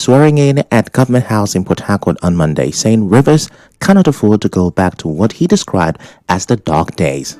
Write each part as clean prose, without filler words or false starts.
swearing in at Government House in Port Harcourt on Monday, saying Rivers cannot afford to go back to what he described as the dark days.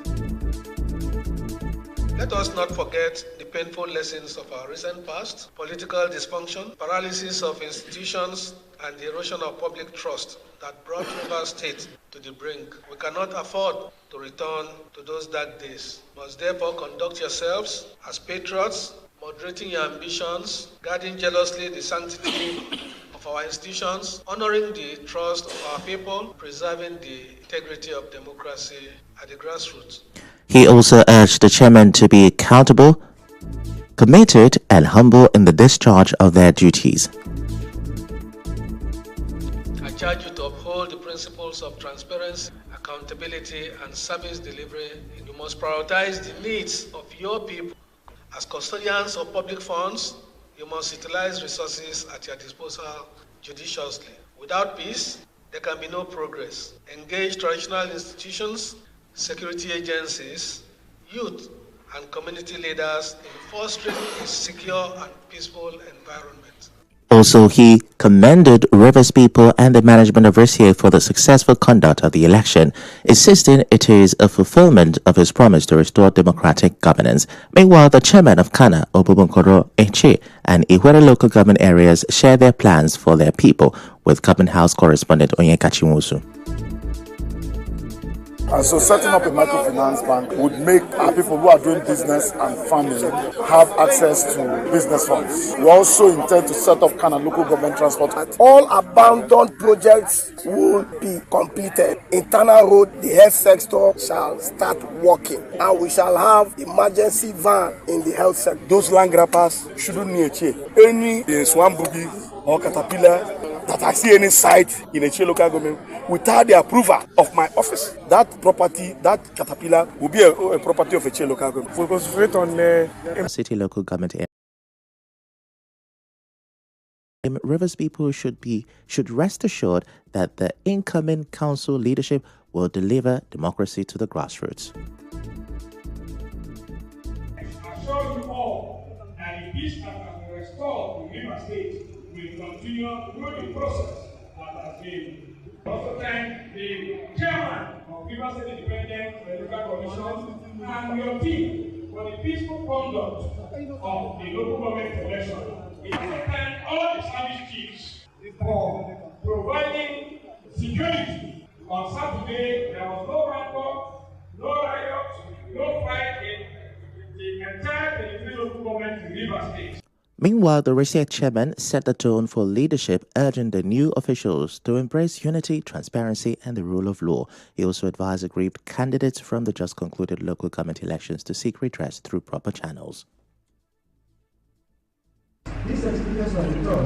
Let us not forget the painful lessons of our recent past: political dysfunction, paralysis of institutions, and the erosion of public trust that brought Rivers State to the brink. We cannot afford to return to those dark days. You must therefore conduct yourselves as patriots, moderating your ambitions, guarding jealously the sanctity of our institutions, honoring the trust of our people, preserving the integrity of democracy at the grassroots. He also urged the chairman to be accountable, committed, and humble in the discharge of their duties. I charge you to uphold the principles of transparency, accountability, and service delivery. You must prioritize the needs of your people. As custodians of public funds, you must utilize resources at your disposal judiciously. Without peace, there can be no progress. Engage traditional institutions, security agencies, youth, and community leaders in fostering a secure and peaceful environment. Also, he commended Rivers people and the management of RCA for the successful conduct of the election, insisting it is a fulfillment of his promise to restore democratic governance. Meanwhile, the chairman of Kana, Obubunkoro Eche, and Iwere local government areas share their plans for their people with Government House correspondent Onyeka Chimusu. And so setting up a microfinance bank would make our people who are doing business and farming have access to business funds. We also intend to set up Kana local government transport. All abandoned projects will be completed. Internal road, the health sector shall start working. And we shall have emergency van in the health sector. Those land grabbers shouldn't need any swamp boogie or caterpillar that I see any site in a local government without the approval of my office. That property, that caterpillar, will be a property of a local government. We concentrate on city local government area. Rivers people should rest assured that the incoming council leadership will deliver democracy to the grassroots. I assure you all that the peace that has been restored to Rivers State will continue through the process that has been. Also thank the chairman of Rivers State Independent Electoral Commission and your team for the peaceful conduct of the local government election. I also thank all the service chiefs for providing security. On Saturday, there was no rancor, no riot, no fight in the entire local government in Rivers State. Meanwhile, the RCA chairman set the tone for leadership, urging the new officials to embrace unity, transparency, and the rule of law. He also advised aggrieved candidates from the just concluded local government elections to seek redress through proper channels. These experiences of return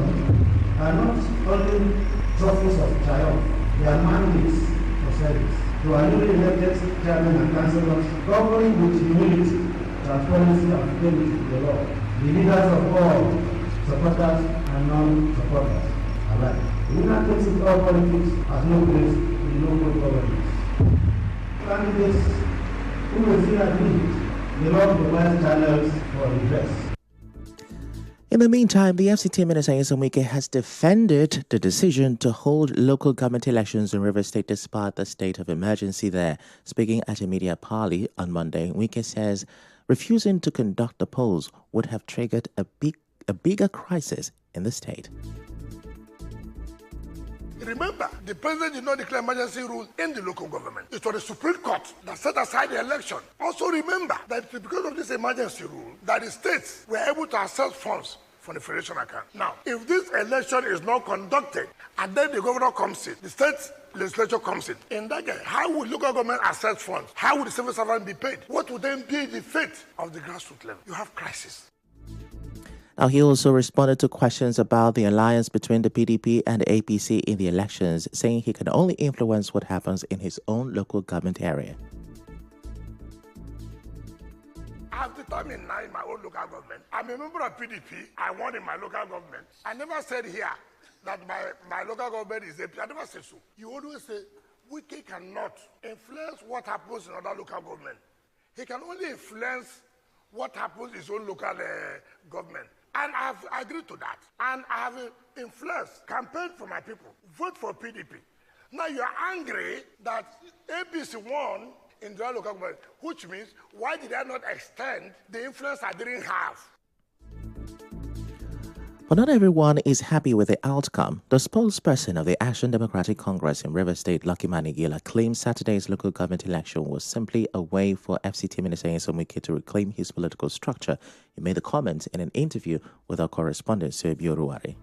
are not only trophies of triumph, they are mandates for service. To our newly elected chairman and councillors, governing with humility, transparency, and fidelity to the law. The leaders of all, supporters and non-supporters alike. The winner takes it all politics has no place in local governance. Candidates who will feel at need, the law provides channels for redress. In the meantime, the FCT Minister Nyesom Wike has defended the decision to hold local government elections in Rivers State despite the state of emergency there. Speaking at a media parley on Monday, Wike says refusing to conduct the polls would have triggered a bigger crisis in the state. Remember, the president did not declare emergency rule in the local government. It was the Supreme Court that set aside the election. Also remember that because of this emergency rule, that the states were able to access funds from the federation account. Now, if this election is not conducted, and then the governor comes in, the state legislature comes in that case, how would local government access funds? How would the civil servant be paid? What would then be the fate of the grassroots level? You have crisis. Now, he also responded to questions about the alliance between the PDP and the APC in the elections, saying he can only influence what happens in his own local government area. I've determined now in my own local government. I'm a member of PDP. I won in my local government. I never said here that my local government is APC. I never said so. You always say, Wike cannot influence what happens in other local government. He can only influence what happens in his own local government. And I have agreed to that. And I have influenced, campaigned for my people. Vote for PDP. Now you are angry that ABC won in the local government, which means why did I not extend the influence I didn't have? But not everyone is happy with the outcome. The spokesperson of the Action Democratic Congress in Rivers State, Lucky Muonyili, claims Saturday's local government election was simply a way for FCT Minister Nyesom Wike to reclaim his political structure. He made the comment in an interview with our correspondent, Sebio Ruwari.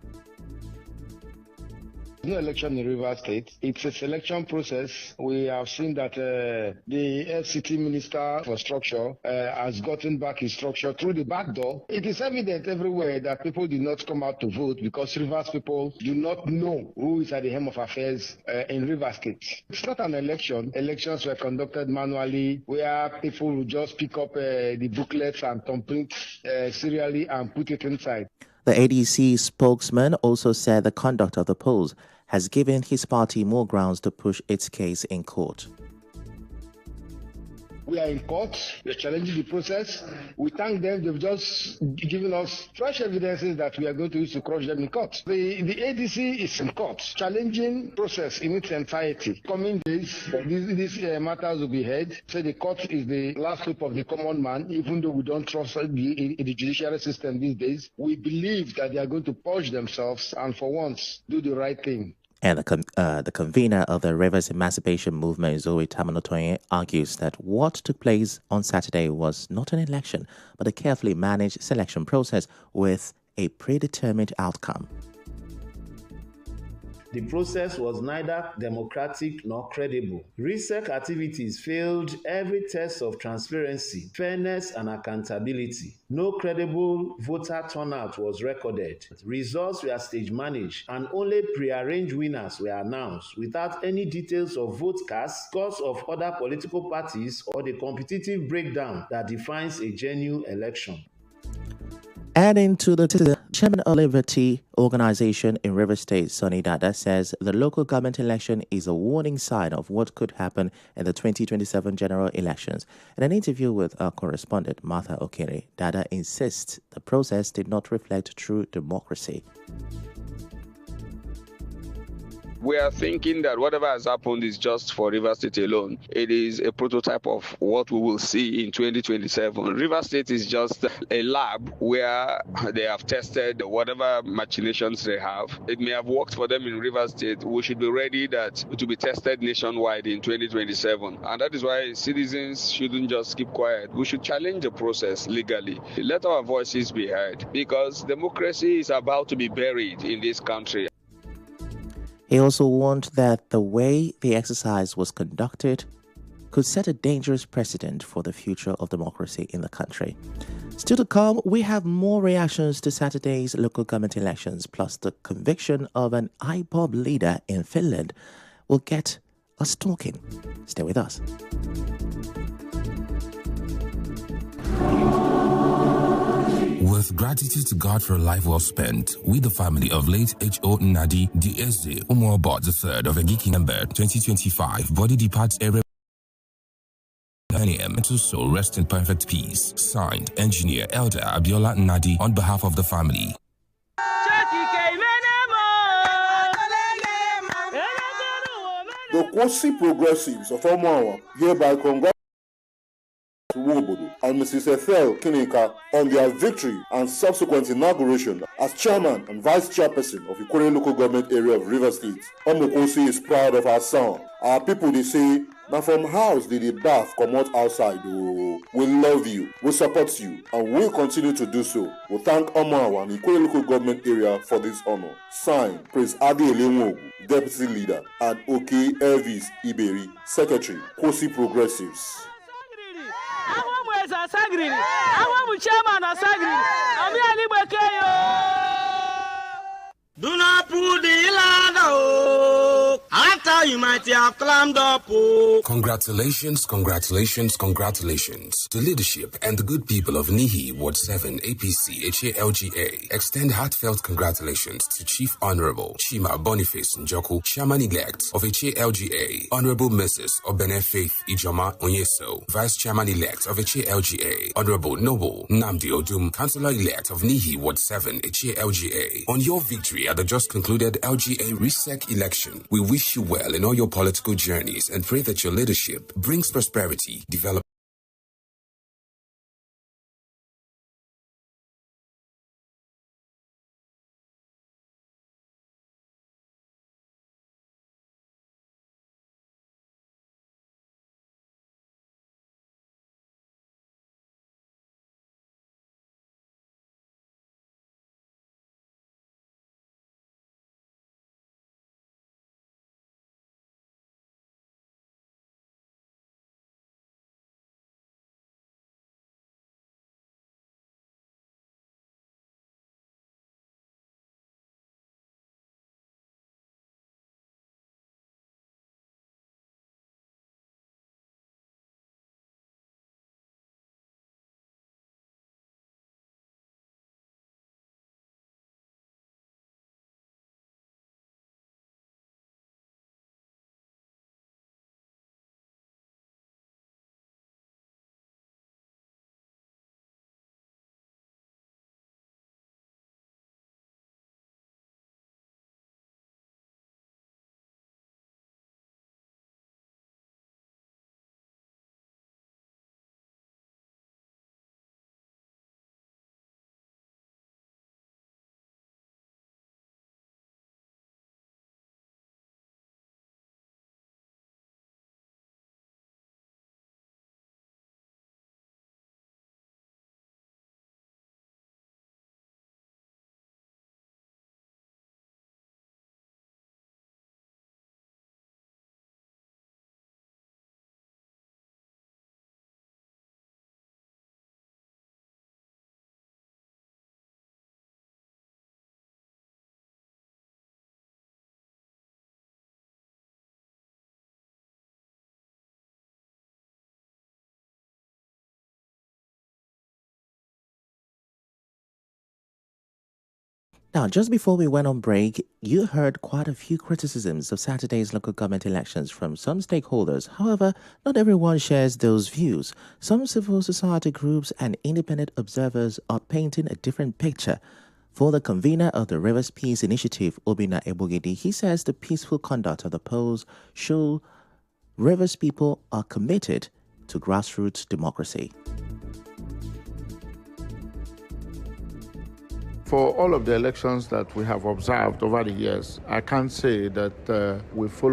No election in Rivers State. It's a selection process. We have seen that the FCT Minister for Structure has gotten back his structure through the back door. It is evident everywhere that people did not come out to vote because Rivers people do not know who is at the helm of affairs in Rivers State. It's not an election. Elections were conducted manually where people would just pick up the booklets and thumbprint serially and put it inside. The ADC spokesman also said the conduct of the polls has given his party more grounds to push its case in court. We are in court. We are challenging the process. We thank them. They've just given us fresh evidences that we are going to use to crush them in court. The ADC is in court, challenging process in its entirety. Coming days, these matters will be heard. So the court is the last hope of the common man, even though we don't trust the judiciary system these days. We believe that they are going to purge themselves and for once do the right thing. And the convener of the Rivers Emancipation Movement, Zoe Tamanotoye, argues that what took place on Saturday was not an election, but a carefully managed selection process with a predetermined outcome. The process was neither democratic nor credible. Research activities failed every test of transparency, fairness, and accountability. No credible voter turnout was recorded. Results were stage-managed, and only pre-arranged winners were announced without any details of vote cast, scores of other political parties, or the competitive breakdown that defines a genuine election. Adding to the chairman of Liberty organization in Rivers State, Sonny Dada, says the local government election is a warning sign of what could happen in the 2027 general elections. In an interview with our correspondent, Martha Okere, Dada insists the process did not reflect true democracy. We are thinking that whatever has happened is just for Rivers State alone. It is a prototype of what we will see in 2027. Rivers State is just a lab where they have tested whatever machinations they have. It may have worked for them in Rivers State. We should be ready that it will be tested nationwide in 2027. And that is why citizens shouldn't just keep quiet. We should challenge the process legally. Let our voices be heard, because democracy is about to be buried in this country. He also warned that the way the exercise was conducted could set a dangerous precedent for the future of democracy in the country. Still to come, we have more reactions to Saturday's local government elections, plus the conviction of an IPOB leader in Finland will get us talking. Stay with us. With gratitude to God for a life well spent, we, the family of late H.O. Nnadi DSJ Umuobo III of Egiki Number 2025, body departs area. Mental soul rest in perfect peace. Signed, Engineer Elder Abiola Nnadi on behalf of the family. The Kwasi Progressives of Omawa hereby congratulate Wobodo and Mrs. Ethel Kinika on their victory and subsequent inauguration as chairman and vice chairperson of Ikwere local government area of Rivers State. Omokosi is proud of her son. Our people, they say, now from house did the bath come out outside. Oh, we love you, we support you, and we'll continue to do so. We thank Omawa and Ikwere local government area for this honor. Signed, Prince Adi Elenwogu, Deputy Leader, and OK Elvis Iberi, Secretary, Kwasi Progressives. Do not put the ladder. After Baba, you might have climbed up. Oh. Congratulations, congratulations, congratulations. The leadership and the good people of Nihi, Ward 7, APC, HALGA extend heartfelt congratulations to Chief Honorable Chima Boniface Njoku, Chairman-elect of HALGA, Honorable Mrs. Obene Faith Ijoma Onyeso, Vice Chairman-elect of HALGA, Honorable Noble Namdi Odum, Councillor-elect of Nihi, Ward 7, HALGA. On your victory at the just concluded LGA RESEC election, we wish you well in all your political journeys and pray that your leadership brings prosperity, development. Now, just before we went on break, you heard quite a few criticisms of Saturday's local government elections from some stakeholders. However, not everyone shares those views. Some civil society groups and independent observers are painting a different picture. For the convener of the Rivers Peace Initiative, Obinna Ebogidi, he says the peaceful conduct of the polls show Rivers people are committed to grassroots democracy. For all of the elections that we have observed over the years, I can't say that we follow.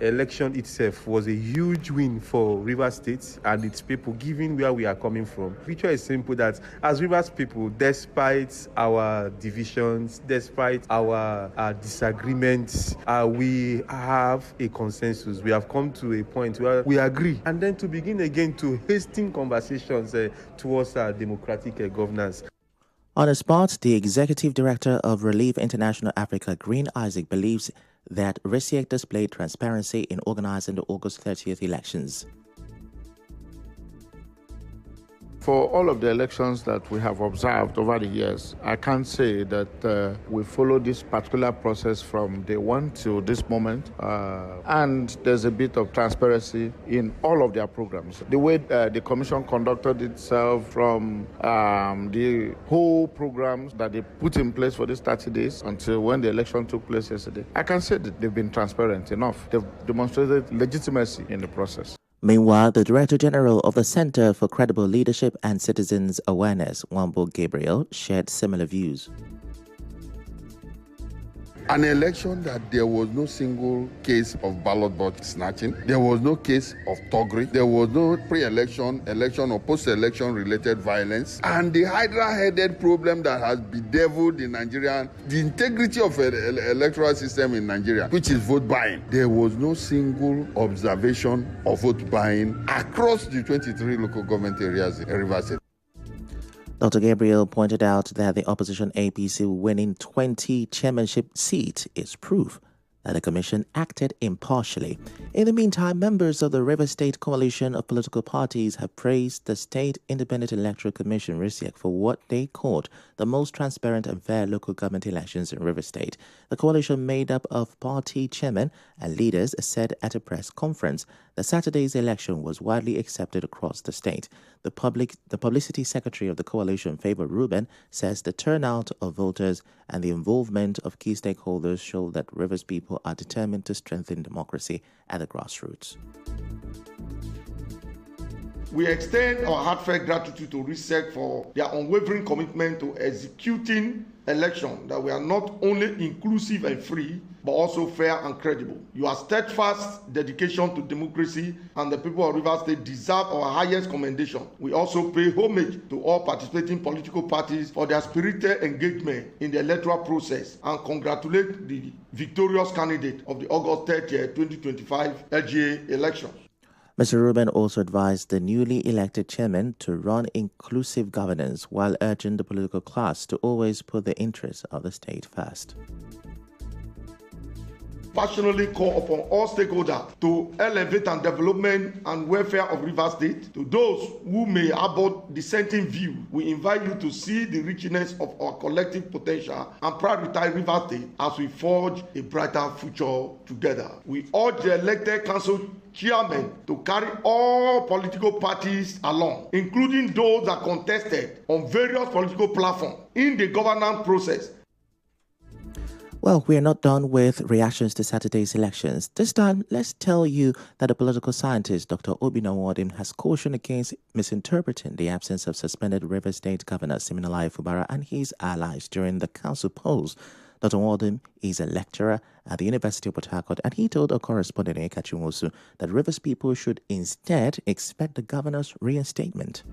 Election itself was a huge win for Rivers State and its people, given where we are coming from. The picture is simple that as Rivers people, despite our divisions, despite our disagreements, we have a consensus. We have come to a point where we agree. And then to begin again to hasten conversations towards democratic governance. On the spot, the executive director of Relief International Africa, Green Isaac, believes that RESEC displayed transparency in organizing the August 30th elections. For all of the elections that we have observed over the years, I can't say that we follow this particular process from day one to this moment. And there's a bit of transparency in all of their programs. The way the commission conducted itself from the whole programs that they put in place for these 30 days until when the election took place yesterday, I can say that they've been transparent enough. They've demonstrated legitimacy in the process. Meanwhile, the Director General of the Center for Credible Leadership and Citizens Awareness, Wambo Gabriel, shared similar views. An election that there was no single case of ballot box snatching, there was no case of thuggery, there was no pre-election, election or post-election related violence, and the hydra-headed problem that has bedeviled the integrity of the electoral system in Nigeria, which is vote buying. There was no single observation of vote buying across the 23 local government areas in Rivers State. Dr. Gabriel pointed out that the opposition APC winning 20 chairmanship seats is proof that the commission acted impartially. In the meantime, members of the River State Coalition of Political Parties have praised the State Independent Electoral Commission (RISEC) for what they called the most transparent and fair local government elections in River State. The coalition, made up of party chairmen and leaders, said at a press conference that Saturday's election was widely accepted across the state. The publicity secretary of the coalition, Faber Ruben, says the turnout of voters and the involvement of key stakeholders show that Rivers people are determined to strengthen democracy at the grassroots. We extend our heartfelt gratitude to RISEC for their unwavering commitment to executing elections that were not only inclusive and free, but also fair and credible. Your steadfast dedication to democracy and the people of Rivers State deserve our highest commendation. We also pay homage to all participating political parties for their spirited engagement in the electoral process and congratulate the victorious candidate of the August 30, 2025 LGA elections. Mr. Rubin also advised the newly elected chairman to run inclusive governance while urging the political class to always put the interests of the state first. Passionately call upon all stakeholders to elevate and development and welfare of Rivers State. To those who may harbor dissenting view, we invite you to see the richness of our collective potential and prioritize Rivers State as we forge a brighter future together. We urge the elected council chairman to carry all political parties along, including those that contested on various political platforms in the governance process. Well, we are not done with reactions to Saturday's elections. This time, let's tell you that a political scientist, Dr. Obinna Nwodim, has cautioned against misinterpreting the absence of suspended River State Governor Siminalayi Fubara and his allies during the council polls. Dr. Nwodim is a lecturer at the University of Port Harcourt, and he told our correspondent Ifechukwu that Rivers people should instead expect the governor's reinstatement.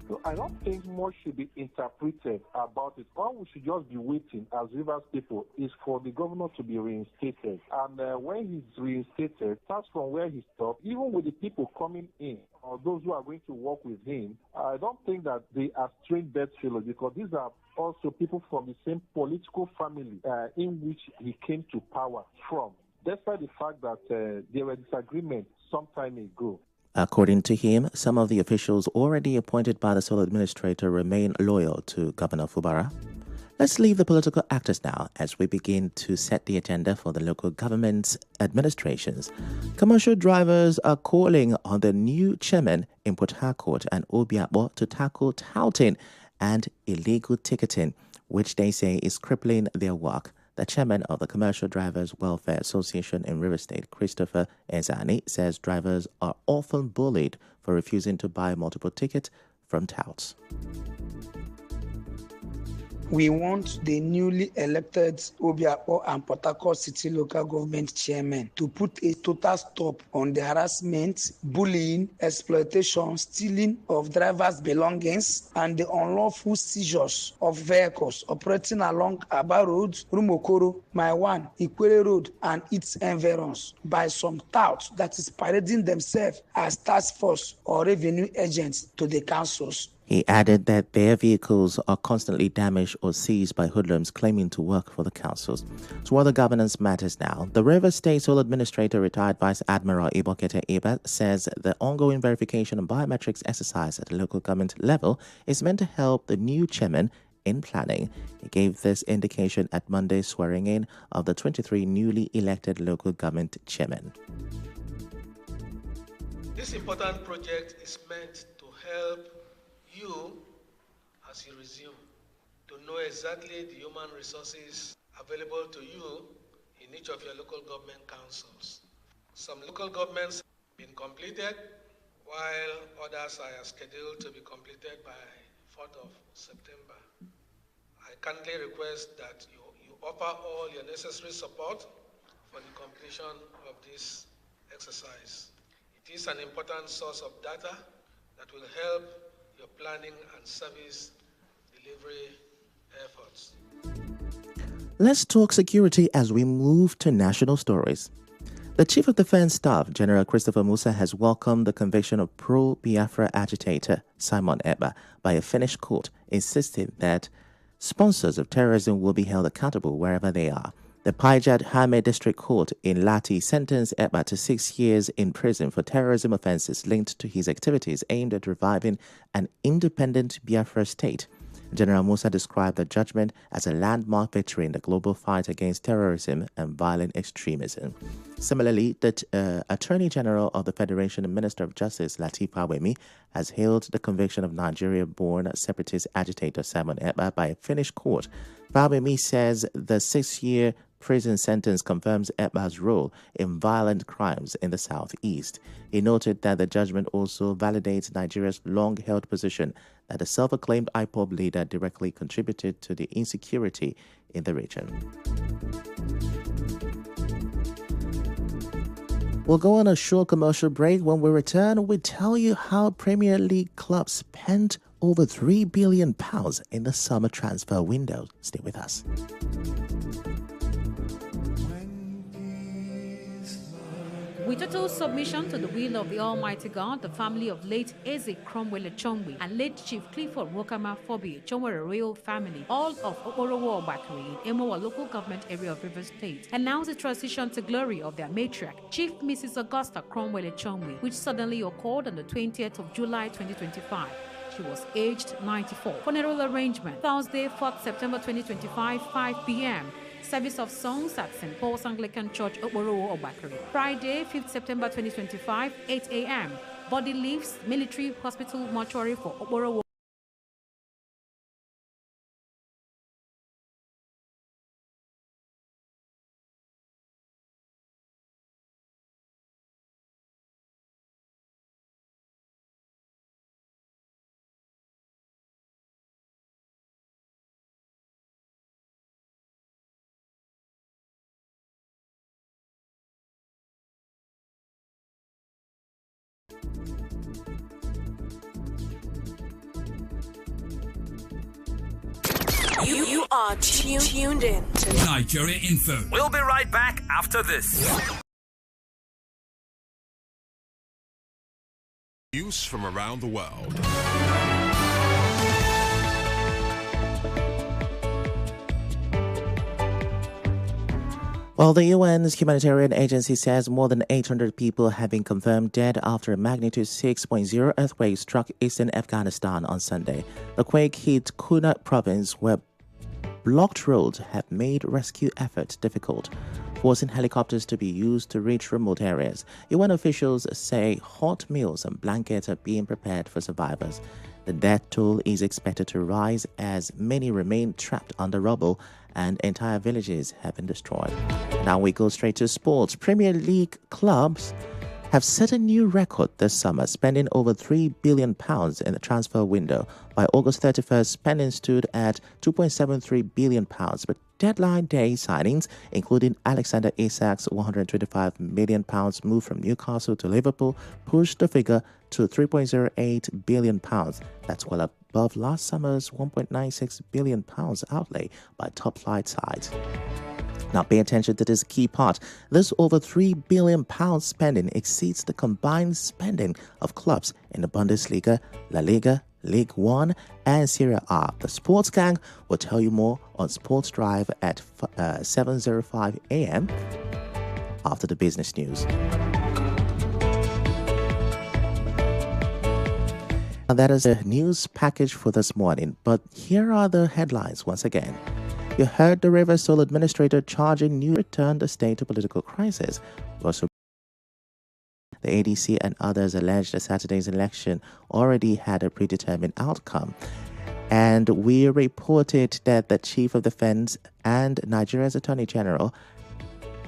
So I don't think much should be interpreted about it. All we should just be waiting as Rivers people is for the governor to be reinstated. And when he's reinstated, starts from where he stopped, even with the people coming in or those who are going to work with him, I don't think that they are straight bedfellows, because these are also people from the same political family in which he came to power from, despite the fact that there were disagreements some time ago. According to him, some of the officials already appointed by the sole administrator remain loyal to Governor Fubara. Let's leave the political actors now as we begin to set the agenda for the local government's administrations. Commercial drivers are calling on the new chairman in Port Harcourt and Obiakpo to tackle touting and illegal ticketing, which they say is crippling their work. The chairman of the Commercial Drivers Welfare Association in River State, Christopher Ezani, says drivers are often bullied for refusing to buy multiple tickets from touts. We want the newly elected Obiakpo and Port Harcourt City Local Government Chairman to put a total stop on the harassment, bullying, exploitation, stealing of drivers' belongings, and the unlawful seizures of vehicles operating along Aba Road, Rumokoro, Maiwan, Ikwere Road, and its environs by some touts that is parading themselves as task force or revenue agents to the councils. He added that their vehicles are constantly damaged or seized by hoodlums claiming to work for the councils. To other governance matters now, the River State Sole Administrator, retired Vice Admiral Ibokete Eba, says the ongoing verification and biometrics exercise at the local government level is meant to help the new chairman in planning. He gave this indication at Monday's swearing in of the 23 newly elected local government chairmen. This important project is meant to help you, as you resume, to know exactly the human resources available to you in each of your local government councils. Some local governments have been completed, while others are scheduled to be completed by 4th of September. I kindly request that you offer all your necessary support for the completion of this exercise. It is an important source of data that will help your planning and service delivery efforts. Let's talk security as we move to national stories. The Chief of Defense Staff, General Christopher Musa, has welcomed the conviction of pro-Biafra agitator Simon Ekpa by a Finnish court, insisting that sponsors of terrorism will be held accountable wherever they are. The Pajat Hame District Court in Lati sentenced Eba to 6 years in prison for terrorism offences linked to his activities aimed at reviving an independent Biafra state. General Musa described the judgment as a landmark victory in the global fight against terrorism and violent extremism. Similarly, the Attorney General of the Federation and Minister of Justice, Lateef Fagbemi, has hailed the conviction of Nigeria-born separatist agitator Simon Ekpa by a Finnish court. Fagbemi says the 6-year prison sentence confirms Ekpa's role in violent crimes in the southeast. He noted that the judgment also validates Nigeria's long-held position that the self-acclaimed IPOB leader directly contributed to the insecurity in the region. We'll go on a short commercial break. When we return, we tell you how Premier League clubs spent over £3 billion in the summer transfer window. Stay with us. With total submission to the will of the Almighty God, the family of late Eze Cromwell Chongwe and late Chief Clifford Wokama Fobi Chongwere royal family, all of Okporowo Obakari in Emowa local government area of Rivers State, announced the transition to glory of their matriarch, Chief Mrs. Augusta Cromwell Chongwe, which suddenly occurred on the 20th of July 2025. She was aged 94. Funeral arrangement, Thursday, 4th September 2025, 5 p.m. Service of songs at St. Paul's Anglican Church, Okporowo Obakari. Friday, 5th September 2025, 8 a.m. Body leaves Military Hospital Mortuary for Okporowo. You are tuned in to Nigeria Info. We'll be right back after this. News from around the world. Well, the UN's humanitarian agency says more than 800 people have been confirmed dead after a magnitude 6.0 earthquake struck eastern Afghanistan on Sunday. The quake hit Kuna province, where blocked roads have made rescue efforts difficult, forcing helicopters to be used to reach remote areas. UN officials say hot meals and blankets are being prepared for survivors. The death toll is expected to rise as many remain trapped under rubble and entire villages have been destroyed. Now we go straight to sports. Premier League clubs have set a new record this summer, spending over £3 billion in the transfer window. By August 31st, spending stood at £2.73 billion, but deadline day signings, including Alexander Isak's £125 million move from Newcastle to Liverpool, pushed the figure to £3.08 billion. That's well above last summer's £1.96 billion outlay by top-flight sides. Now pay attention to this key part. This over £3 billion spending exceeds the combined spending of clubs in the Bundesliga, La Liga, League One, and Serie A. The Sports Gang will tell you more on Sports Drive at 7:05 a.m. after the business news. And that is a news package for this morning, but here are the headlines once again. You heard the Rivers Sole Administrator charging new return the state to political crisis. Also, the ADC and others alleged that Saturday's election already had a predetermined outcome. And we reported that the Chief of Defense and Nigeria's Attorney General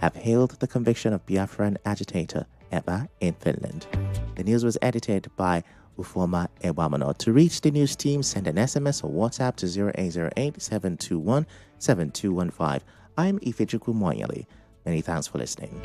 have hailed the conviction of Biafran agitator Ekpa in Finland. The news was edited by Ufoma Ewamano. To reach the news team, send an SMS or WhatsApp to 0808-721-7215. I'm Ifechukwu Muonyili. Many thanks for listening.